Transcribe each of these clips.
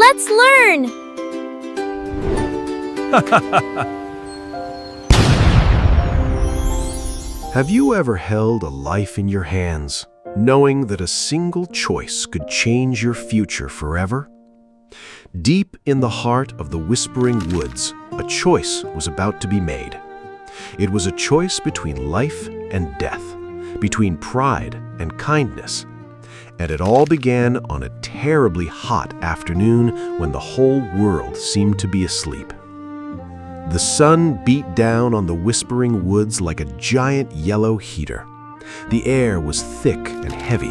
Let's learn! Have you ever held a life in your hands, knowing that a single choice could change your future forever? Deep in the heart of the Whispering Woods, a choice was about to be made. It was a choice between life and death, between pride and kindness. And it all began on a terribly hot afternoon when the whole world seemed to be asleep. The sun beat down on the Whispering Woods like a giant yellow heater. The air was thick and heavy.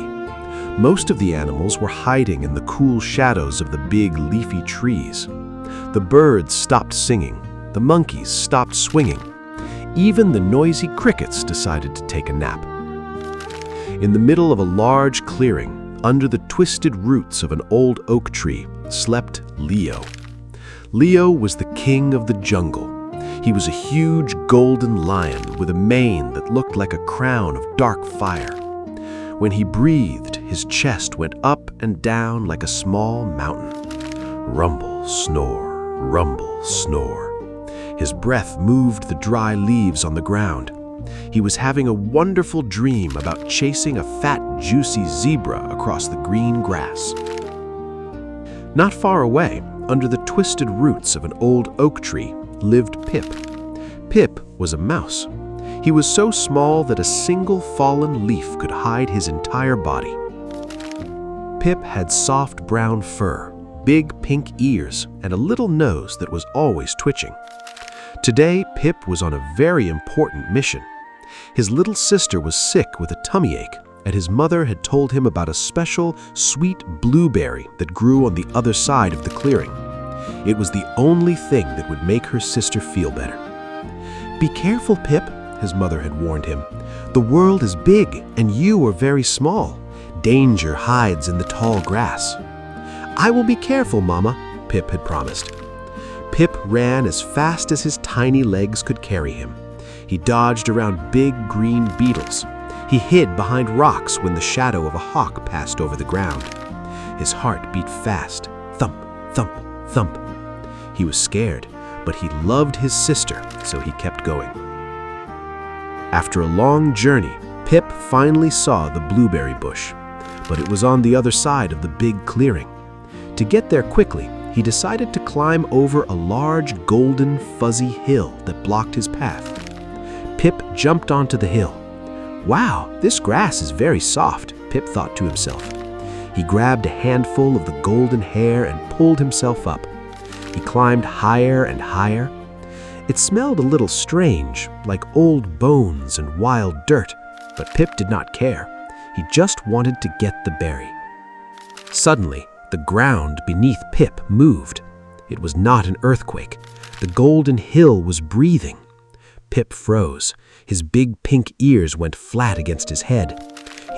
Most of the animals were hiding in the cool shadows of the big leafy trees. The birds stopped singing. The monkeys stopped swinging. Even the noisy crickets decided to take a nap. In the middle of a large clearing, under the twisted roots of an old oak tree, slept Leo. Leo was the king of the jungle. He was a huge golden lion with a mane that looked like a crown of dark fire. When he breathed, his chest went up and down like a small mountain. Rumble, snore, rumble, snore. His breath moved the dry leaves on the ground. He was having a wonderful dream about chasing a fat, juicy zebra across the green grass. Not far away, under the twisted roots of an old oak tree, lived Pip. Pip was a mouse. He was so small that a single fallen leaf could hide his entire body. Pip had soft brown fur, big pink ears, and a little nose that was always twitching. Today, Pip was on a very important mission. His little sister was sick with a tummy ache, and his mother had told him about a special, sweet blueberry that grew on the other side of the clearing. It was the only thing that would make her sister feel better. "Be careful, Pip," his mother had warned him. "The world is big, and you are very small. Danger hides in the tall grass." "I will be careful, Mama," Pip had promised. Pip ran as fast as his tiny legs could carry him. He dodged around big green beetles. He hid behind rocks when the shadow of a hawk passed over the ground. His heart beat fast, thump, thump, thump. He was scared, but he loved his sister, so he kept going. After a long journey, Pip finally saw the blueberry bush, but it was on the other side of the big clearing. To get there quickly, he decided to climb over a large golden fuzzy hill that blocked his path. Pip jumped onto the hill. "Wow, this grass is very soft," Pip thought to himself. He grabbed a handful of the golden hair and pulled himself up. He climbed higher and higher. It smelled a little strange, like old bones and wild dirt, but Pip did not care. He just wanted to get the berry. Suddenly, the ground beneath Pip moved. It was not an earthquake. The golden hill was breathing. Pip froze. His big pink ears went flat against his head.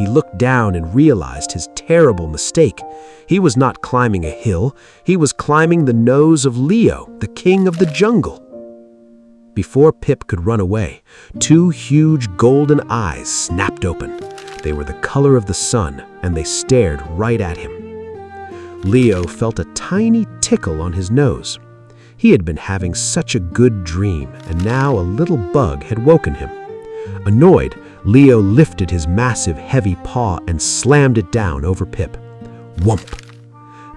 He looked down and realized his terrible mistake. He was not climbing a hill. He was climbing the nose of Leo, the king of the jungle. Before Pip could run away, two huge golden eyes snapped open. They were the color of the sun, and they stared right at him. Leo felt a tiny tickle on his nose. He had been having such a good dream, and now a little bug had woken him. Annoyed, Leo lifted his massive, heavy paw and slammed it down over Pip. Whump!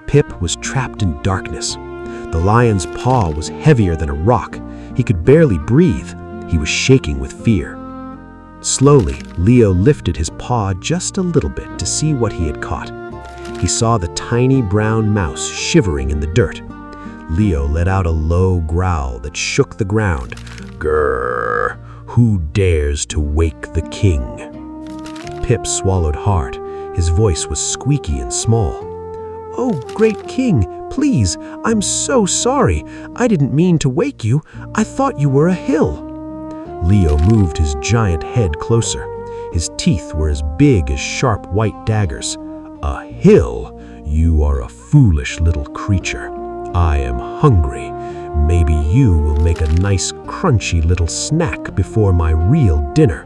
Pip was trapped in darkness. The lion's paw was heavier than a rock. He could barely breathe. He was shaking with fear. Slowly, Leo lifted his paw just a little bit to see what he had caught. He saw the tiny brown mouse shivering in the dirt. Leo let out a low growl that shook the ground. Grrr! Who dares to wake the king? Pip swallowed hard. His voice was squeaky and small. "Oh, great king, please, I'm so sorry. I didn't mean to wake you. I thought you were a hill." Leo moved his giant head closer. His teeth were as big as sharp white daggers. "A hill? You are a foolish little creature. I am hungry. Maybe you will make a nice crunchy little snack before my real dinner."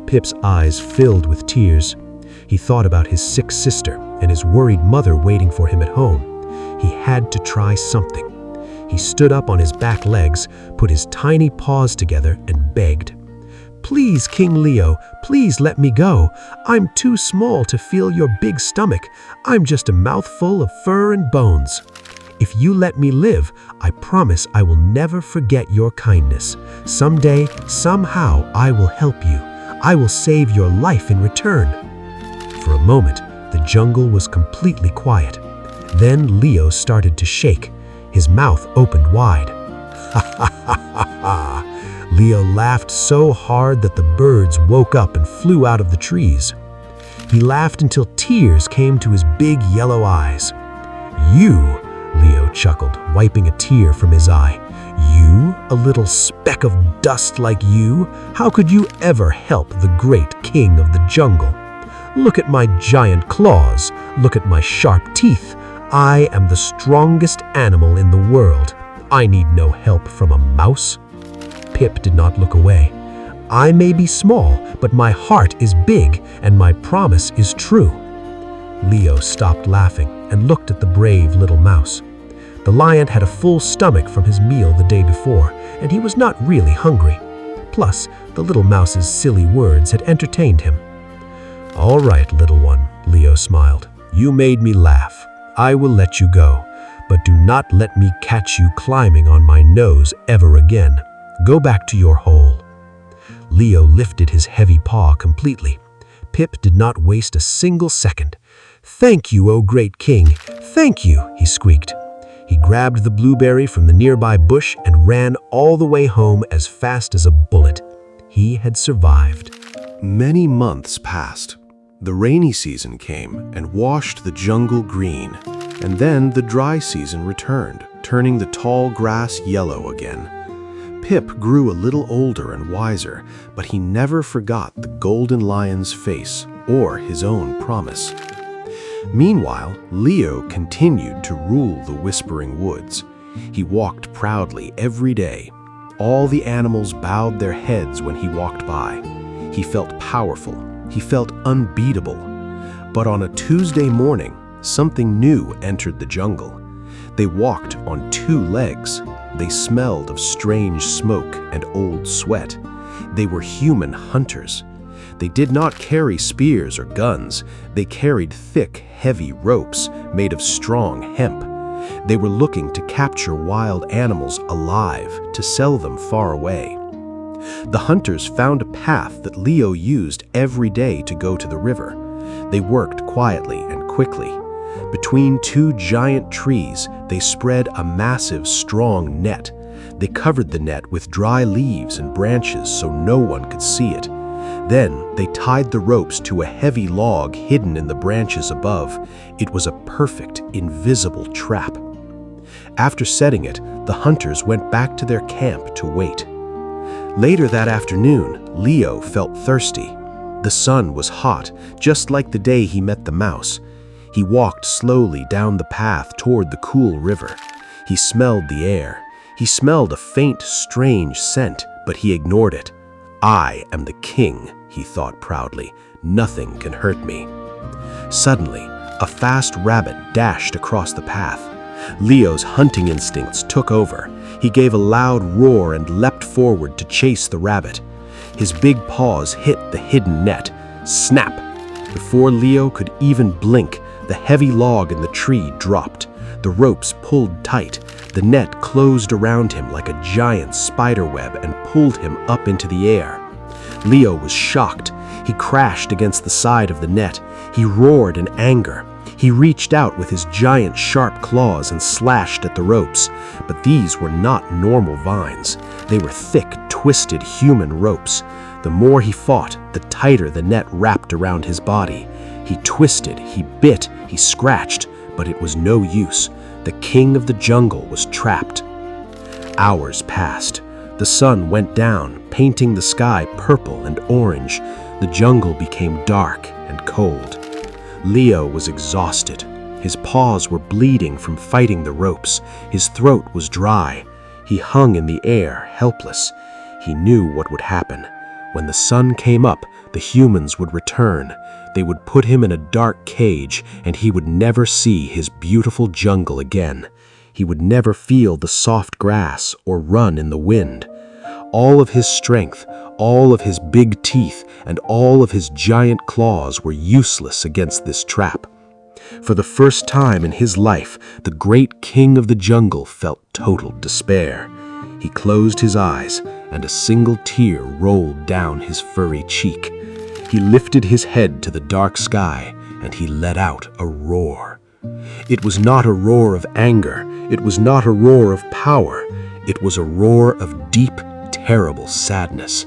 Pip's eyes filled with tears. He thought about his sick sister and his worried mother waiting for him at home. He had to try something. He stood up on his back legs, put his tiny paws together, and begged. "Please, King Leo, please let me go. I'm too small to feel your big stomach. I'm just a mouthful of fur and bones. If you let me live, I promise I will never forget your kindness. Someday, somehow, I will help you. I will save your life in return." For a moment, the jungle was completely quiet. Then Leo started to shake. His mouth opened wide. "Ha ha ha ha ha!" Leo laughed so hard that the birds woke up and flew out of the trees. He laughed until tears came to his big yellow eyes. "You," Leo chuckled, wiping a tear from his eye. "You, a little speck of dust like you? How could you ever help the great king of the jungle? Look at my giant claws. Look at my sharp teeth. I am the strongest animal in the world. I need no help from a mouse." Pip did not look away. "I may be small, but my heart is big, and my promise is true." Leo stopped laughing and looked at the brave little mouse. The lion had a full stomach from his meal the day before, and he was not really hungry. Plus, the little mouse's silly words had entertained him. "All right, little one," Leo smiled. "You made me laugh. I will let you go, but do not let me catch you climbing on my nose ever again. Go back to your hole." Leo lifted his heavy paw completely. Pip did not waste a single second. "Thank you, O great king. Thank you," he squeaked. He grabbed the blueberry from the nearby bush and ran all the way home as fast as a bullet. He had survived. Many months passed. The rainy season came and washed the jungle green, and then the dry season returned, turning the tall grass yellow again. Pip grew a little older and wiser, but he never forgot the golden lion's face or his own promise. Meanwhile, Leo continued to rule the Whispering Woods. He walked proudly every day. All the animals bowed their heads when he walked by. He felt powerful. He felt unbeatable. But on a Tuesday morning, something new entered the jungle. They walked on two legs. They smelled of strange smoke and old sweat. They were human hunters. They did not carry spears or guns. They carried thick, heavy ropes made of strong hemp. They were looking to capture wild animals alive to sell them far away. The hunters found a path that Leo used every day to go to the river. They worked quietly and quickly. Between two giant trees, they spread a massive, strong net. They covered the net with dry leaves and branches so no one could see it. Then they tied the ropes to a heavy log hidden in the branches above. It was a perfect, invisible trap. After setting it, the hunters went back to their camp to wait. Later that afternoon, Leo felt thirsty. The sun was hot, just like the day he met the mouse. He walked slowly down the path toward the cool river. He smelled the air. He smelled a faint, strange scent, but he ignored it. "I am the king," he thought proudly. "Nothing can hurt me." Suddenly, a fast rabbit dashed across the path. Leo's hunting instincts took over. He gave a loud roar and leapt forward to chase the rabbit. His big paws hit the hidden net. Snap! Before Leo could even blink, the heavy log in the tree dropped. The ropes pulled tight. The net closed around him like a giant spider web and pulled him up into the air. Leo was shocked. He crashed against the side of the net. He roared in anger. He reached out with his giant sharp claws and slashed at the ropes. But these were not normal vines. They were thick, twisted human ropes. The more he fought, the tighter the net wrapped around his body. He twisted, he bit, he scratched, but it was no use. The king of the jungle was trapped. Hours passed. The sun went down, painting the sky purple and orange. The jungle became dark and cold. Leo was exhausted. His paws were bleeding from fighting the ropes. His throat was dry. He hung in the air, helpless. He knew what would happen. When the sun came up, the humans would return. They would put him in a dark cage, and he would never see his beautiful jungle again. He would never feel the soft grass or run in the wind. All of his strength, all of his big teeth, and all of his giant claws were useless against this trap. For the first time in his life, the great king of the jungle felt total despair. He closed his eyes, and a single tear rolled down his furry cheek. He lifted his head to the dark sky, and he let out a roar. It was not a roar of anger. It was not a roar of power. It was a roar of deep, terrible sadness.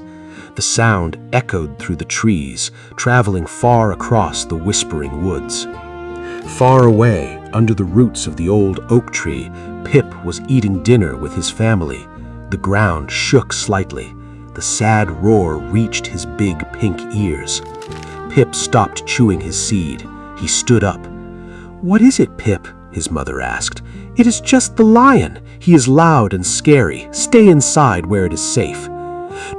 The sound echoed through the trees, traveling far across the whispering woods. Far away, under the roots of the old oak tree, Pip was eating dinner with his family. The ground shook slightly. The sad roar reached his big pink ears. Pip stopped chewing his seed. He stood up. "What is it, Pip?" his mother asked. "It is just the lion. He is loud and scary. Stay inside where it is safe."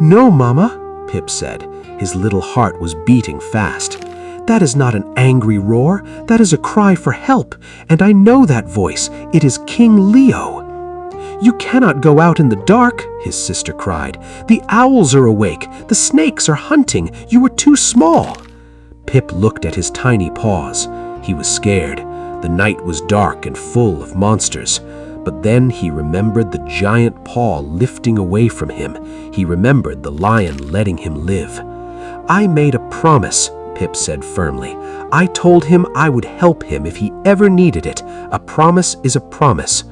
"No, Mama," Pip said. His little heart was beating fast. "That is not an angry roar. That is a cry for help. And I know that voice. It is King Leo." "You cannot go out in the dark," his sister cried. "The owls are awake. The snakes are hunting. You are too small." Pip looked at his tiny paws. He was scared. The night was dark and full of monsters. But then he remembered the giant paw lifting away from him. He remembered the lion letting him live. "I made a promise," Pip said firmly. "I told him I would help him if he ever needed it. A promise is a promise."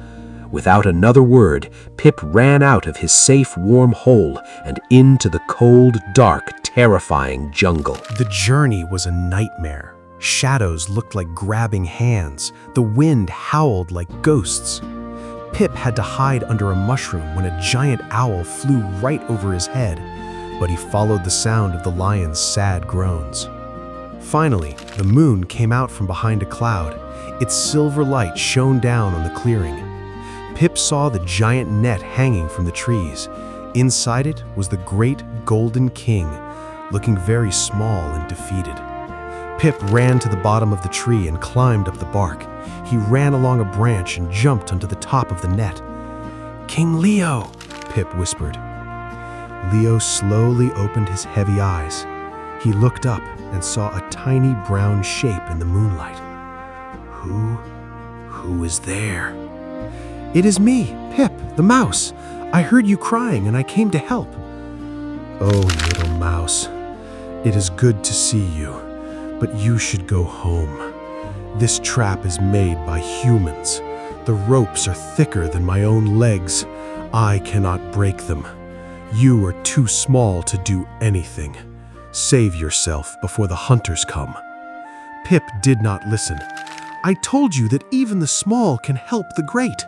Without another word, Pip ran out of his safe, warm hole and into the cold, dark, terrifying jungle. The journey was a nightmare. Shadows looked like grabbing hands. The wind howled like ghosts. Pip had to hide under a mushroom when a giant owl flew right over his head, but he followed the sound of the lion's sad groans. Finally, the moon came out from behind a cloud. Its silver light shone down on the clearing. Pip saw the giant net hanging from the trees. Inside it was the great golden king, looking very small and defeated. Pip ran to the bottom of the tree and climbed up the bark. He ran along a branch and jumped onto the top of the net. "King Leo," Pip whispered. Leo slowly opened his heavy eyes. He looked up and saw a tiny brown shape in the moonlight. Who is there?" "It is me, Pip, the mouse. I heard you crying and I came to help." "Oh, little mouse, it is good to see you, but you should go home. This trap is made by humans. The ropes are thicker than my own legs. I cannot break them. You are too small to do anything. Save yourself before the hunters come." Pip did not listen. "I told you that even the small can help the great."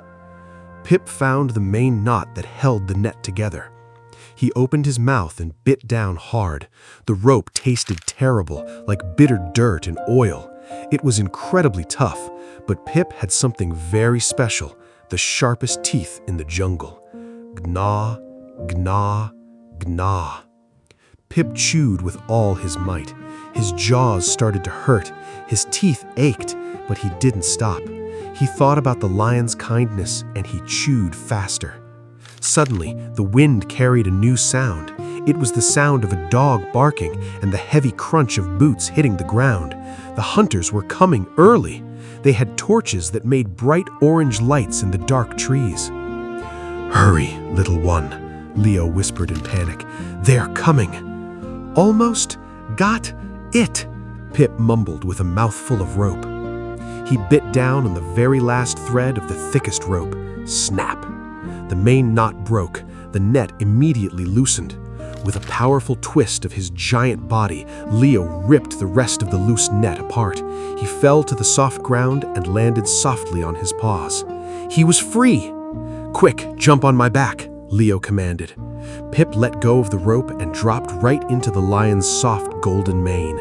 Pip found the main knot that held the net together. He opened his mouth and bit down hard. The rope tasted terrible, like bitter dirt and oil. It was incredibly tough, but Pip had something very special, the sharpest teeth in the jungle. Gnaw, gnaw, gnaw. Pip chewed with all his might. His jaws started to hurt. His teeth ached, but he didn't stop. He thought about the lion's kindness, and he chewed faster. Suddenly, the wind carried a new sound. It was the sound of a dog barking and the heavy crunch of boots hitting the ground. The hunters were coming early. They had torches that made bright orange lights in the dark trees. "Hurry, little one," Leo whispered in panic. "They're coming." "Almost got it," Pip mumbled with a mouthful of rope. He bit down on the very last thread of the thickest rope. Snap! The main knot broke. The net immediately loosened. With a powerful twist of his giant body, Leo ripped the rest of the loose net apart. He fell to the soft ground and landed softly on his paws. He was free! "Quick, jump on my back," Leo commanded. Pip let go of the rope and dropped right into the lion's soft golden mane.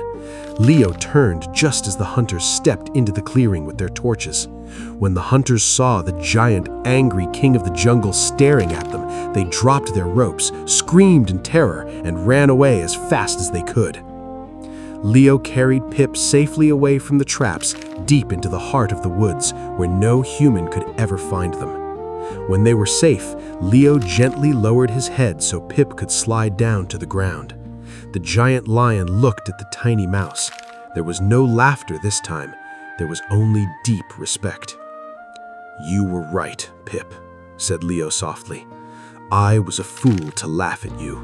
Leo turned just as the hunters stepped into the clearing with their torches. When the hunters saw the giant, angry king of the jungle staring at them, they dropped their ropes, screamed in terror, and ran away as fast as they could. Leo carried Pip safely away from the traps, deep into the heart of the woods, where no human could ever find them. When they were safe, Leo gently lowered his head so Pip could slide down to the ground. The giant lion looked at the tiny mouse. There was no laughter this time. There was only deep respect. "You were right, Pip," said Leo softly. "I was a fool to laugh at you.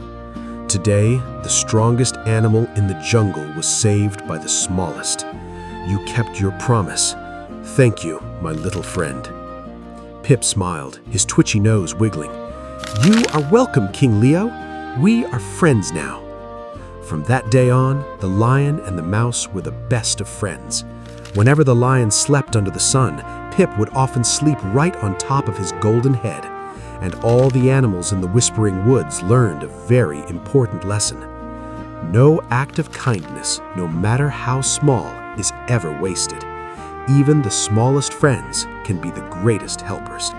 Today, the strongest animal in the jungle was saved by the smallest. You kept your promise. Thank you, my little friend." Pip smiled, his twitchy nose wiggling. "You are welcome, King Leo. We are friends now." From that day on, the lion and the mouse were the best of friends. Whenever the lion slept under the sun, Pip would often sleep right on top of his golden head. And all the animals in the Whispering Woods learned a very important lesson. No act of kindness, no matter how small, is ever wasted. Even the smallest friends can be the greatest helpers.